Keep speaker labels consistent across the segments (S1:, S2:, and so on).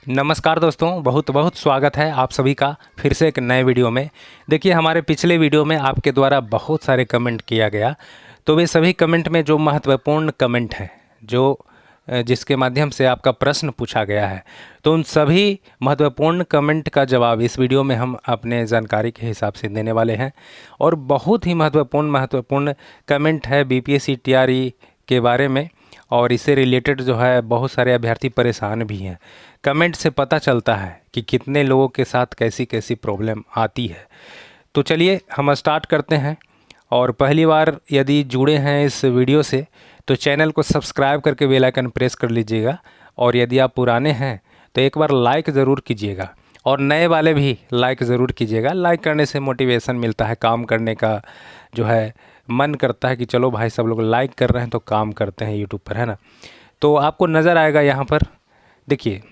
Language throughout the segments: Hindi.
S1: नमस्कार दोस्तों, बहुत बहुत स्वागत है आप सभी का फिर से एक नए वीडियो में। देखिए, हमारे पिछले वीडियो में आपके द्वारा बहुत सारे कमेंट किया गया, तो वे सभी कमेंट में जो महत्वपूर्ण कमेंट हैं, जिसके माध्यम से आपका प्रश्न पूछा गया है, तो उन सभी महत्वपूर्ण कमेंट का जवाब इस वीडियो में हम अपने जानकारी के हिसाब से देने वाले हैं। और बहुत ही महत्वपूर्ण कमेंट है बीपीएससी टीआरई के बारे में, और इससे रिलेटेड जो है बहुत सारे अभ्यर्थी परेशान भी हैं। कमेंट से पता चलता है कि कितने लोगों के साथ कैसी कैसी प्रॉब्लम आती है। तो चलिए हम स्टार्ट करते हैं। और पहली बार यदि जुड़े हैं इस वीडियो से तो चैनल को सब्सक्राइब करके बेल आइकन प्रेस कर लीजिएगा, और यदि आप पुराने हैं तो एक बार लाइक ज़रूर कीजिएगा, और नए वाले भी लाइक ज़रूर कीजिएगा। लाइक करने से मोटिवेशन मिलता है, काम करने का जो है मन करता है कि चलो भाई सब लोग लाइक कर रहे हैं तो काम करते हैं यूट्यूब पर, है ना। तो आपको नज़र आएगा यहाँ पर, देखिए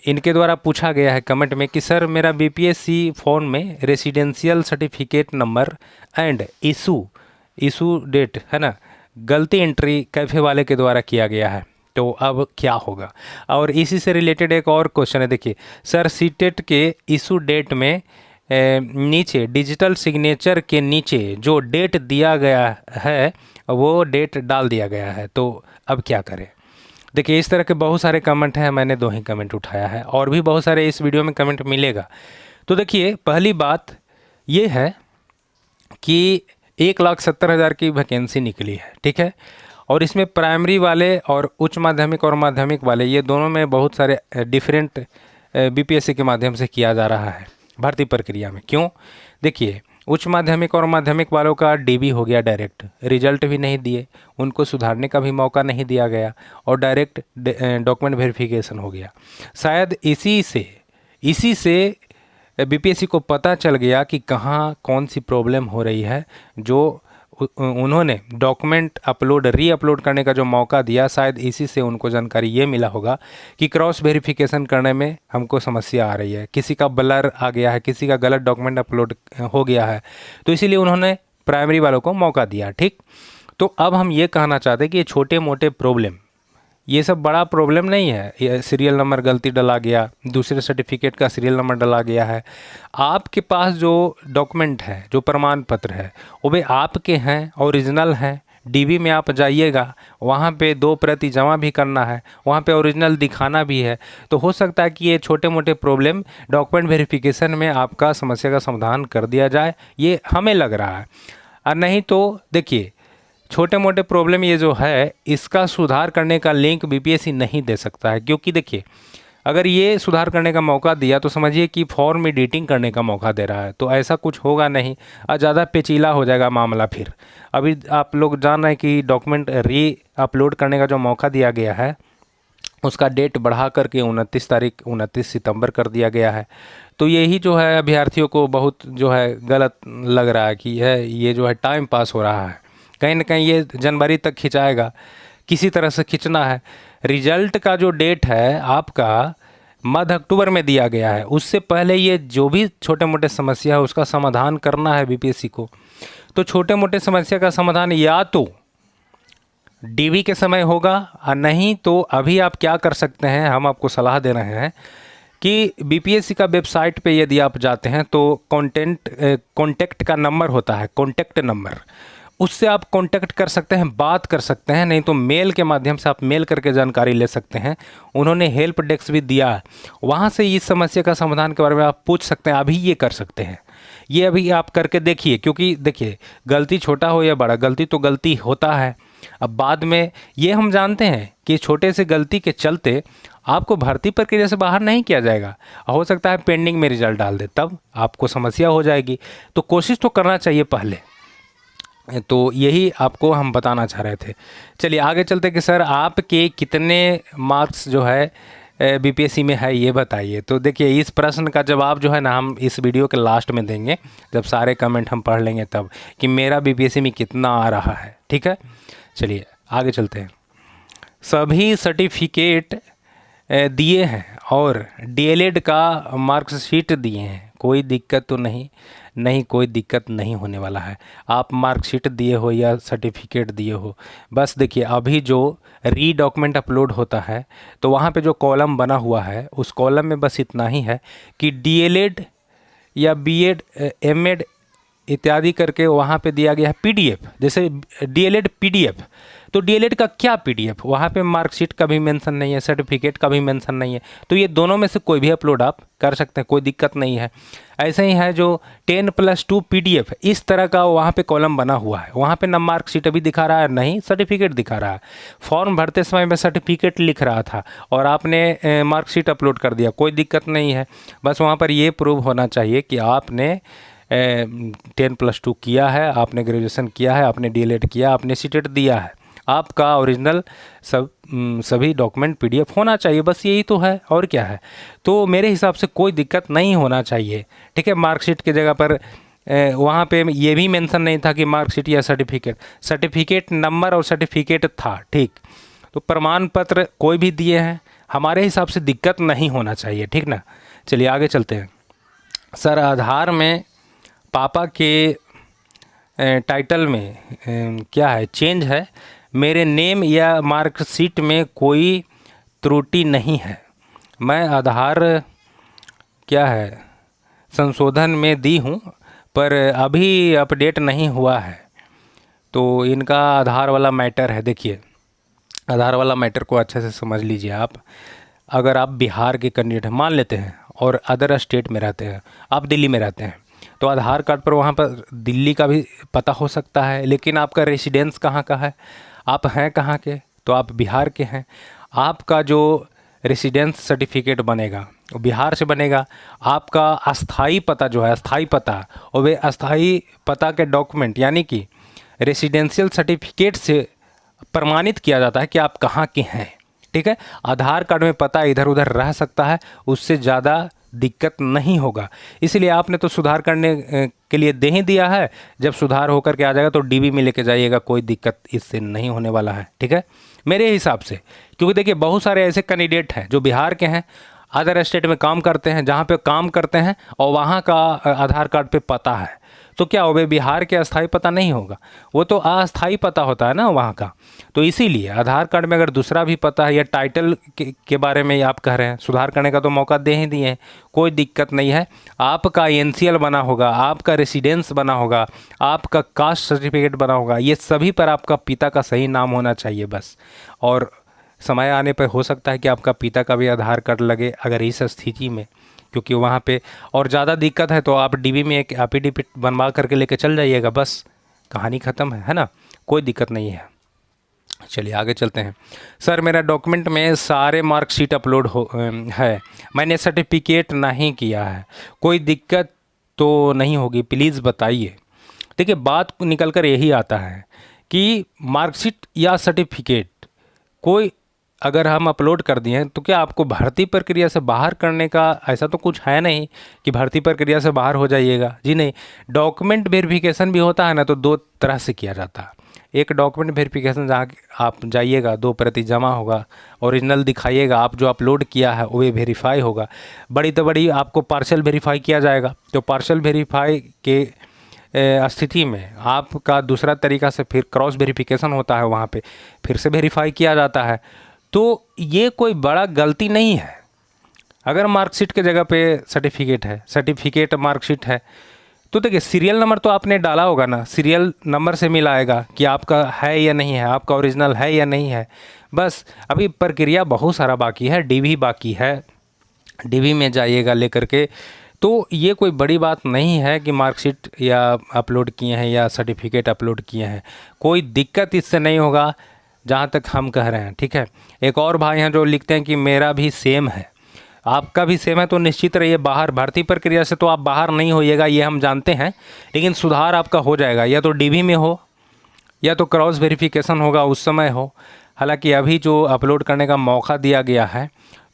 S1: इनके द्वारा पूछा गया है कमेंट में कि सर मेरा बीपीएससी फॉर्म में residential certificate number and issue date है ना, गलती एंट्री कैफ़े वाले के द्वारा किया गया है, तो अब क्या होगा। और इसी से रिलेटेड एक और क्वेश्चन है, देखिए सर सीटेट के इशू डेट में नीचे डिजिटल सिग्नेचर के नीचे जो डेट दिया गया है वो डेट डाल दिया गया है, तो अब क्या करें। देखिए इस तरह के बहुत सारे कमेंट हैं, मैंने 2 ही कमेंट उठाया है, और भी बहुत सारे इस वीडियो में कमेंट मिलेगा। तो देखिए पहली बात ये है कि 1,70,000 की वैकेंसी निकली है, ठीक है। और इसमें प्राइमरी वाले और उच्च माध्यमिक और माध्यमिक वाले, ये दोनों में बहुत सारे डिफरेंट बीपीएससी के माध्यम से किया जा रहा है भर्ती प्रक्रिया में। क्यों, देखिए उच्च माध्यमिक और माध्यमिक वालों का डीबी हो गया डायरेक्ट, रिजल्ट भी नहीं दिए, उनको सुधारने का भी मौका नहीं दिया गया, और डायरेक्ट डॉक्यूमेंट वेरिफिकेशन हो गया। शायद इसी से बीपीएससी को पता चल गया कि कहाँ कौन सी प्रॉब्लम हो रही है, जो उन्होंने डॉक्यूमेंट री अपलोड करने का जो मौका दिया, शायद इसी से उनको जानकारी ये मिला होगा कि क्रॉस वेरिफिकेशन करने में हमको समस्या आ रही है, किसी का ब्लर आ गया है, किसी का गलत डॉक्यूमेंट अपलोड हो गया है, तो इसीलिए उन्होंने प्राइमरी वालों को मौका दिया, ठीक। तो अब हम ये कहना चाहते हैं कि ये छोटे मोटे प्रॉब्लम, ये सब बड़ा प्रॉब्लम नहीं है। ये सीरियल नंबर गलती डला गया, दूसरे सर्टिफिकेट का सीरियल नंबर डला गया है, आपके पास जो डॉक्यूमेंट है, जो प्रमाण पत्र है, वो भी आपके हैं, ओरिजिनल हैं। डीबी में आप जाइएगा, वहाँ पे 2 प्रति जमा भी करना है, वहाँ पे ओरिजिनल दिखाना भी है। तो हो सकता है कि ये छोटे मोटे प्रॉब्लम डॉक्यूमेंट वेरिफिकेशन में आपका समस्या का समाधान कर दिया जाए, ये हमें लग रहा है। और नहीं तो देखिए छोटे मोटे प्रॉब्लम ये जो है, इसका सुधार करने का लिंक बीपीएससी नहीं दे सकता है, क्योंकि देखिए अगर ये सुधार करने का मौका दिया तो समझिए कि फॉर्म एडिटिंग करने का मौका दे रहा है, तो ऐसा कुछ होगा नहीं और ज़्यादा पेचीला हो जाएगा मामला। फिर अभी आप लोग जान रहे हैं कि डॉक्यूमेंट री अपलोड करने का जो मौका दिया गया है, उसका डेट बढ़ा करके 29 सितंबर कर दिया गया है। तो यही जो है अभ्यर्थियों को बहुत जो है गलत लग रहा है कि ये जो है टाइम पास हो रहा है, कहीं ना कहीं ये जनवरी तक खिंचाएगा, किसी तरह से खींचना है। रिजल्ट का जो डेट है आपका मध्य अक्टूबर में दिया गया है, उससे पहले ये जो भी छोटे मोटे समस्या है उसका समाधान करना है बीपीएससी को। तो छोटे मोटे समस्या का समाधान या तो डीबी के समय होगा, और नहीं तो अभी आप क्या कर सकते हैं, हम आपको सलाह दे रहे हैं कि बीपीएससी का वेबसाइट पे यदि आप जाते हैं तो कॉन्टेक्ट का नंबर होता है, कॉन्टेक्ट नंबर, उससे आप कांटेक्ट कर सकते हैं, बात कर सकते हैं। नहीं तो मेल के माध्यम से आप मेल करके जानकारी ले सकते हैं, उन्होंने हेल्प डेस्क भी दिया है, वहाँ से इस समस्या का समाधान के बारे में आप पूछ सकते हैं। अभी ये कर सकते हैं, ये अभी आप करके देखिए, क्योंकि देखिए गलती छोटा हो या बड़ा, गलती तो गलती होता है। अब बाद में ये हम जानते हैं कि छोटे से गलती के चलते आपको भर्ती प्रक्रिया से बाहर नहीं किया जाएगा, हो सकता है पेंडिंग में रिजल्ट डाल दे, तब आपको समस्या हो जाएगी। तो कोशिश तो करना चाहिए पहले। तो यही आपको हम बताना चाह रहे थे। चलिए आगे चलते कि सर आपके कितने मार्क्स जो है बीपीएससी में है ये बताइए। तो देखिए इस प्रश्न का जवाब जो है ना हम इस वीडियो के लास्ट में देंगे, जब सारे कमेंट हम पढ़ लेंगे तब, कि मेरा बीपीएससी में कितना आ रहा है, ठीक है। चलिए आगे चलते हैं। सभी सर्टिफिकेट दिए हैं और डीएलएड का मार्कशीट दिए हैं, कोई दिक्कत तो नहीं, कोई दिक्कत नहीं होने वाला है। आप मार्कशीट दिए हो या सर्टिफिकेट दिए हो, बस देखिए अभी जो री डॉक्यूमेंट अपलोड होता है तो वहाँ पे जो कॉलम बना हुआ है उस कॉलम में बस इतना ही है कि डीएलएड या बीएड एमएड इत्यादि करके वहाँ पे दिया गया है पीडीएफ, जैसे डीएलएड पीडीएफ। तो डीएलएड का क्या पीडीएफ, वहाँ पे मार्कशीट का भी मेंशन नहीं है, सर्टिफिकेट का भी मेंशन नहीं है। तो ये दोनों में से कोई भी अपलोड आप कर सकते हैं, कोई दिक्कत नहीं है। ऐसे ही है जो 10+2 पीडीएफ, इस तरह का वहाँ पे कॉलम बना हुआ है। वहाँ पे ना मार्कशीट अभी दिखा रहा है, नहीं सर्टिफिकेट दिखा रहा है। फॉर्म भरते समय में सर्टिफिकेट लिख रहा था और आपने मार्कशीट अपलोड कर दिया, कोई दिक्कत नहीं है। बस वहाँ पर ये प्रूव होना चाहिए कि आपने 10+2 किया है, आपने ग्रेजुएशन किया है, आपने डीएलएड किया, आपने सीटेट दिया है। आपका ओरिजिनल सभी डॉक्यूमेंट पीडीएफ होना चाहिए, बस यही तो है और क्या है। तो मेरे हिसाब से कोई दिक्कत नहीं होना चाहिए, ठीक है। मार्कशीट की जगह पर वहाँ पे ये भी मेंशन नहीं था कि मार्कशीट या सर्टिफिकेट नंबर और सर्टिफिकेट था, ठीक। तो प्रमाण पत्र कोई भी दिए हैं, हमारे हिसाब से दिक्कत नहीं होना चाहिए, ठीक ना। चलिए आगे चलते हैं। सर आधार में पापा के टाइटल में क्या है, चेंज है, मेरे नेम या मार्कशीट में कोई त्रुटि नहीं है। मैं आधार क्या है संशोधन में दी हूँ पर अभी अपडेट नहीं हुआ है। तो इनका आधार वाला मैटर है। देखिए आधार वाला मैटर को अच्छे से समझ लीजिए आप। अगर आप बिहार के कैंडिडेट मान लेते हैं और अदर स्टेट में रहते हैं, आप दिल्ली में रहते हैं, तो आधार कार्ड पर वहाँ पर दिल्ली का भी पता हो सकता है, लेकिन आपका रेसिडेंस कहाँ का है, आप हैं कहाँ के, तो आप बिहार के हैं। आपका जो रेसिडेंस सर्टिफिकेट बनेगा वो बिहार से बनेगा। आपका अस्थाई पता जो है, अस्थाई पता, और वे अस्थाई पता के डॉक्यूमेंट यानी कि रेसिडेंशियल सर्टिफिकेट से प्रमाणित किया जाता है कि आप कहाँ के हैं, ठीक है। आधार कार्ड में पता इधर उधर रह सकता है, उससे ज़्यादा दिक्कत नहीं होगा। इसलिए आपने तो सुधार करने के लिए दे ही दिया है, जब सुधार होकर के आ जाएगा तो डीबी में लेके जाइएगा, कोई दिक्कत इससे नहीं होने वाला है, ठीक है मेरे हिसाब से। क्योंकि देखिए बहुत सारे ऐसे कैंडिडेट हैं जो बिहार के हैं, अदर स्टेट में काम करते हैं, जहाँ पे काम करते हैं और वहाँ का आधार कार्ड पे पता है, तो क्या वो बिहार के अस्थाई पता नहीं होगा, वो तो अस्थाई पता होता है ना वहाँ का। तो इसीलिए आधार कार्ड में अगर दूसरा भी पता है या टाइटल के बारे में आप कह रहे हैं, सुधार करने का तो मौका दे ही दिए हैं, कोई दिक्कत नहीं है। आपका एनसीएल बना होगा, आपका रेसिडेंस बना होगा, आपका कास्ट सर्टिफिकेट बना होगा, ये सभी पर आपका पिता का सही नाम होना चाहिए बस। और समय आने पर हो सकता है कि आपका पिता का भी आधार कार्ड लगे, अगर इस स्थिति में, क्योंकि वहाँ पे और ज़्यादा दिक्कत है तो आप डीबी में एक एफिडेविट बनवा करके लेके चल जाइएगा, बस कहानी ख़त्म है ना, कोई दिक्कत नहीं है। चलिए आगे चलते हैं। सर मेरा डॉक्यूमेंट में सारे मार्कशीट अपलोड है, मैंने सर्टिफिकेट नहीं किया है, कोई दिक्कत तो नहीं होगी, प्लीज़ बताइए। देखिए बात निकल कर यही आता है कि मार्कशीट या सर्टिफिकेट कोई अगर हम अपलोड कर दिए हैं तो क्या आपको भर्ती प्रक्रिया से बाहर करने का ऐसा तो कुछ है नहीं कि भर्ती प्रक्रिया से बाहर हो जाइएगा, जी नहीं। डॉक्यूमेंट वेरिफिकेशन भी होता है ना, तो दो तरह से किया जाता है। एक डॉक्यूमेंट वेरिफिकेशन जहाँ आप जाइएगा, 2 प्रति जमा होगा, ओरिजिनल दिखाइएगा, आप जो अपलोड किया है वो वेरीफाई होगा। बड़ी तो बड़ी आपको पार्शल वेरीफाई किया जाएगा, तो पार्शल वेरीफाई के स्थिति में आपका दूसरा तरीका से फिर क्रॉस वेरिफिकेशन होता है, वहाँ पे फिर से वेरीफाई किया जाता है। तो ये कोई बड़ा गलती नहीं है। अगर मार्कशीट के जगह पे सर्टिफिकेट है, सर्टिफिकेट मार्कशीट है, तो देखिए सीरियल नंबर तो आपने डाला होगा ना, सीरियल नंबर से मिलाएगा कि आपका है या नहीं है, आपका ओरिजिनल है या नहीं है। बस अभी प्रक्रिया बहुत सारा बाकी है, डीवी बाकी है, डीवी में जाइएगा लेकर के। तो ये कोई बड़ी बात नहीं है कि मार्कशीट या अपलोड किए हैं या सर्टिफिकेट अपलोड किए हैं, कोई दिक्कत इससे नहीं होगा जहाँ तक हम कह रहे हैं, ठीक है। एक और भाई हैं जो लिखते हैं कि मेरा भी सेम है, आपका भी सेम है, तो निश्चित रहिए बाहर भर्ती प्रक्रिया से तो आप बाहर नहीं होइएगा, ये हम जानते हैं, लेकिन सुधार आपका हो जाएगा, या तो डीवी में हो या तो क्रॉस वेरिफिकेशन होगा उस समय हो। हालांकि अभी जो अपलोड करने का मौका दिया गया है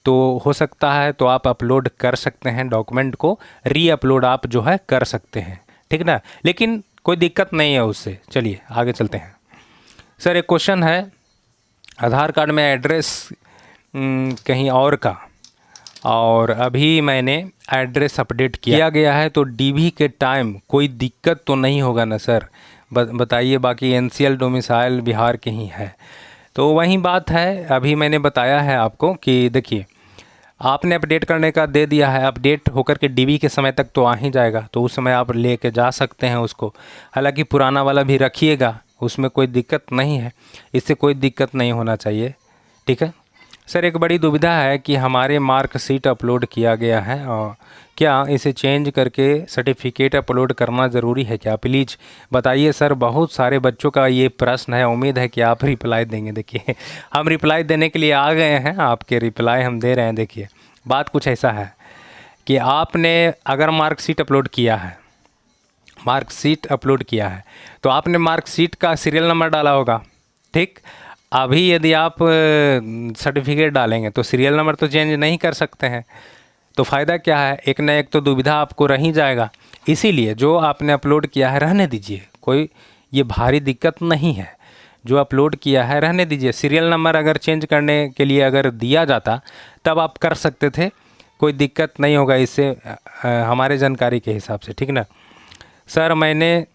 S1: तो हो सकता है तो आप अपलोड कर सकते हैं, डॉक्यूमेंट को री अपलोड आप जो है कर सकते हैं, ठीक ना, लेकिन कोई दिक्कत नहीं है उससे। चलिए आगे चलते हैं। सर एक क्वेश्चन है, आधार कार्ड में एड्रेस कहीं और का, और अभी मैंने एड्रेस अपडेट किया गया है, तो डीवी के टाइम कोई दिक्कत तो नहीं होगा ना सर, बताइए। बाकी एनसीएल डोमिसाइल बिहार के ही है, तो वही बात है, अभी मैंने बताया है आपको कि देखिए आपने अपडेट करने का दे दिया है, अपडेट होकर के डीबी के समय तक तो आ ही जाएगा, तो उस समय आप लेके जा सकते हैं उसको। हालांकि पुराना वाला भी रखिएगा, उसमें कोई दिक्कत नहीं है, इससे कोई दिक्कत नहीं होना चाहिए, ठीक है। सर एक बड़ी दुविधा है कि हमारे मार्कशीट अपलोड किया गया है और क्या इसे चेंज करके सर्टिफिकेट अपलोड करना ज़रूरी है क्या, प्लीज़ बताइए सर। बहुत सारे बच्चों का ये प्रश्न है, उम्मीद है कि आप रिप्लाई देंगे। देखिए हम रिप्लाई देने के लिए आ गए हैं, आपके रिप्लाई हम दे रहे हैं। देखिए बात कुछ ऐसा है कि आपने अगर मार्कशीट अपलोड किया है, मार्कशीट अपलोड किया है तो आपने मार्कशीट का सीरियल नंबर डाला होगा, ठीक। अभी यदि आप सर्टिफिकेट डालेंगे तो सीरियल नंबर तो चेंज नहीं कर सकते हैं, तो फ़ायदा क्या है, एक न एक तो दुविधा आपको रह ही जाएगा। इसीलिए जो आपने अपलोड किया है रहने दीजिए, कोई ये भारी दिक्कत नहीं है। जो अपलोड किया है रहने दीजिए, सीरियल नंबर अगर चेंज करने के लिए अगर दिया जाता तब आप कर सकते थे, कोई दिक्कत नहीं होगा इससे हमारे जानकारी के हिसाब से, ठीक ना। सर मैंने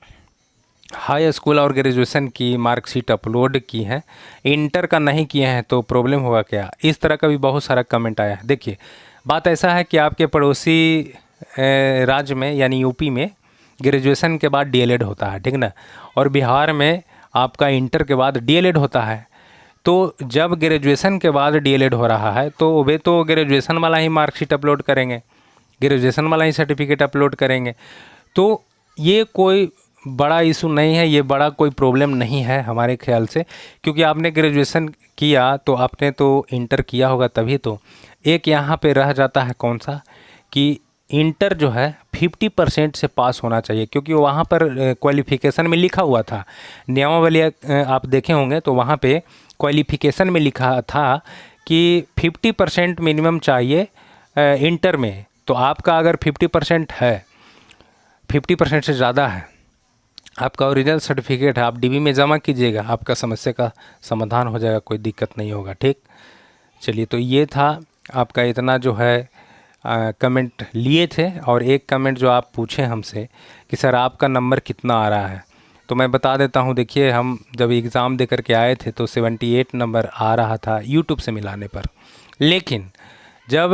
S1: हाई स्कूल और ग्रेजुएशन की मार्कशीट अपलोड की है, इंटर का नहीं किए हैं तो प्रॉब्लम होगा क्या, इस तरह का भी बहुत सारा कमेंट आया है। देखिए बात ऐसा है कि आपके पड़ोसी राज्य में यानी यूपी में ग्रेजुएशन के बाद डीएलएड होता है, ठीक ना, और बिहार में आपका इंटर के बाद डीएलएड होता है। तो जब ग्रेजुएशन के बाद डीएलएड हो रहा है तो वे तो ग्रेजुएशन वाला ही मार्कशीट अपलोड करेंगे, ग्रेजुएशन वाला ही सर्टिफिकेट अपलोड करेंगे। तो ये कोई बड़ा इशू नहीं है, ये बड़ा कोई प्रॉब्लम नहीं है हमारे ख्याल से, क्योंकि आपने ग्रेजुएशन किया तो आपने तो इंटर किया होगा तभी तो। एक यहाँ पे रह जाता है कौन सा कि इंटर जो है 50% से पास होना चाहिए, क्योंकि वहाँ पर क्वालिफ़िकेशन में लिखा हुआ था, नियमावली आप देखे होंगे तो वहाँ पे क्वालिफ़िकेशन में लिखा था कि 50% मिनिमम चाहिए इंटर में। तो आपका अगर 50% है, 50% से ज़्यादा है, आपका ओरिजिनल सर्टिफिकेट है, आप डीबी में जमा कीजिएगा, आपका समस्या का समाधान हो जाएगा, कोई दिक्कत नहीं होगा, ठीक। चलिए तो ये था आपका इतना जो है कमेंट लिए थे। और एक कमेंट जो आप पूछे हमसे कि सर आपका नंबर कितना आ रहा है, तो मैं बता देता हूँ। देखिए हम जब एग्ज़ाम दे करके आए थे तो 78 नंबर आ रहा था यूट्यूब से मिलाने पर, लेकिन जब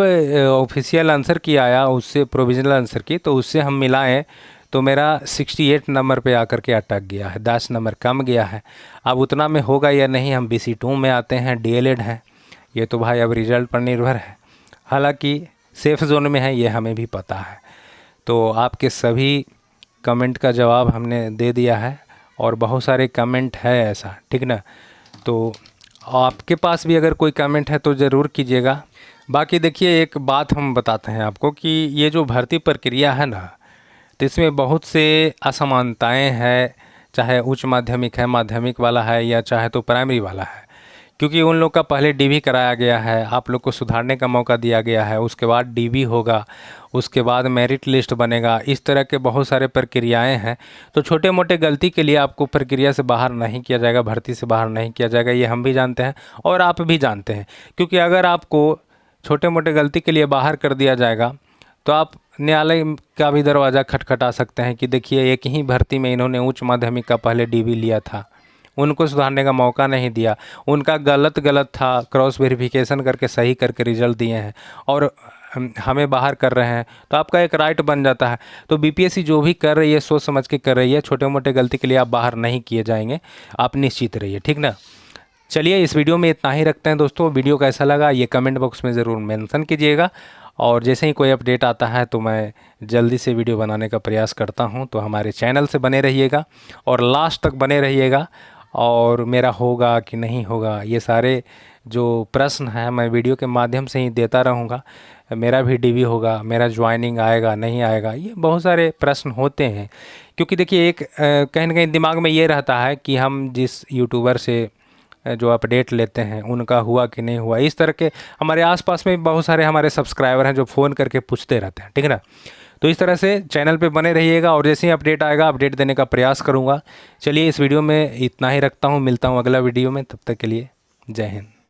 S1: ऑफिशियल आंसर की आया उससे, प्रोविज़नल आंसर की, तो उससे हम मिलाएं तो मेरा 68 नंबर पे आकर के अटक गया है, 10 नंबर कम गया है। अब उतना में होगा या नहीं, हम BC2 में आते हैं, डीएलएड हैं, ये तो भाई अब रिज़ल्ट पर निर्भर है। हालांकि सेफ़ जोन में है ये हमें भी पता है। तो आपके सभी कमेंट का जवाब हमने दे दिया है और बहुत सारे कमेंट है ऐसा, ठीक ना। तो आपके पास भी अगर कोई कमेंट है तो ज़रूर कीजिएगा। बाकी देखिए एक बात हम बताते हैं आपको कि ये जो भर्ती प्रक्रिया है ना, तो इसमें बहुत से असमानताएं हैं, चाहे उच्च माध्यमिक है, माध्यमिक वाला है, या चाहे तो प्राइमरी वाला है, क्योंकि उन लोग का पहले डीबी कराया गया है, आप लोग को सुधारने का मौका दिया गया है, उसके बाद डीबी होगा, उसके बाद मेरिट लिस्ट बनेगा, इस तरह के बहुत सारे प्रक्रियाएं हैं। तो छोटे मोटे गलती के लिए आपको प्रक्रिया से बाहर नहीं किया जाएगा, भर्ती से बाहर नहीं किया जाएगा, ये हम भी जानते हैं और आप भी जानते हैं। क्योंकि अगर आपको छोटे मोटे गलती के लिए बाहर कर दिया जाएगा तो आप न्यायालय का भी दरवाज़ा खटखटा सकते हैं कि देखिए एक ही भर्ती में इन्होंने उच्च माध्यमिक का पहले डीबी लिया था, उनको सुधारने का मौका नहीं दिया, उनका गलत था, क्रॉस वेरिफिकेशन करके सही करके रिजल्ट दिए हैं और हमें बाहर कर रहे हैं, तो आपका एक राइट बन जाता है। तो बीपीएससी जो भी कर रही है सोच समझ के कर रही है, छोटे मोटे गलती के लिए आप बाहर नहीं किए जाएंगे, आप निश्चित रहिए, ठीक ना। चलिए इस वीडियो में इतना ही रखते हैं दोस्तों। वीडियो कैसा लगा ये कमेंट बॉक्स में ज़रूर मेंशन कीजिएगा, और जैसे ही कोई अपडेट आता है तो मैं जल्दी से वीडियो बनाने का प्रयास करता हूं। तो हमारे चैनल से बने रहिएगा और लास्ट तक बने रहिएगा, और मेरा होगा कि नहीं होगा ये सारे जो प्रश्न हैं मैं वीडियो के माध्यम से ही देता रहूँगा। मेरा भी डीवी होगा, मेरा ज्वाइनिंग आएगा नहीं आएगा, ये बहुत सारे प्रश्न होते हैं। क्योंकि देखिए एक कहीं ना कहीं दिमाग में ये रहता है कि हम जिस यूट्यूबर से जो अपडेट लेते हैं उनका हुआ कि नहीं हुआ, इस तरह के हमारे आसपास में बहुत सारे हमारे सब्सक्राइबर हैं जो फ़ोन करके पूछते रहते हैं, ठीक है ना। तो इस तरह से चैनल पे बने रहिएगा और जैसे ही अपडेट आएगा अपडेट देने का प्रयास करूँगा। चलिए इस वीडियो में इतना ही रखता हूँ, मिलता हूँ अगला वीडियो में, तब तक के लिए जय हिंद।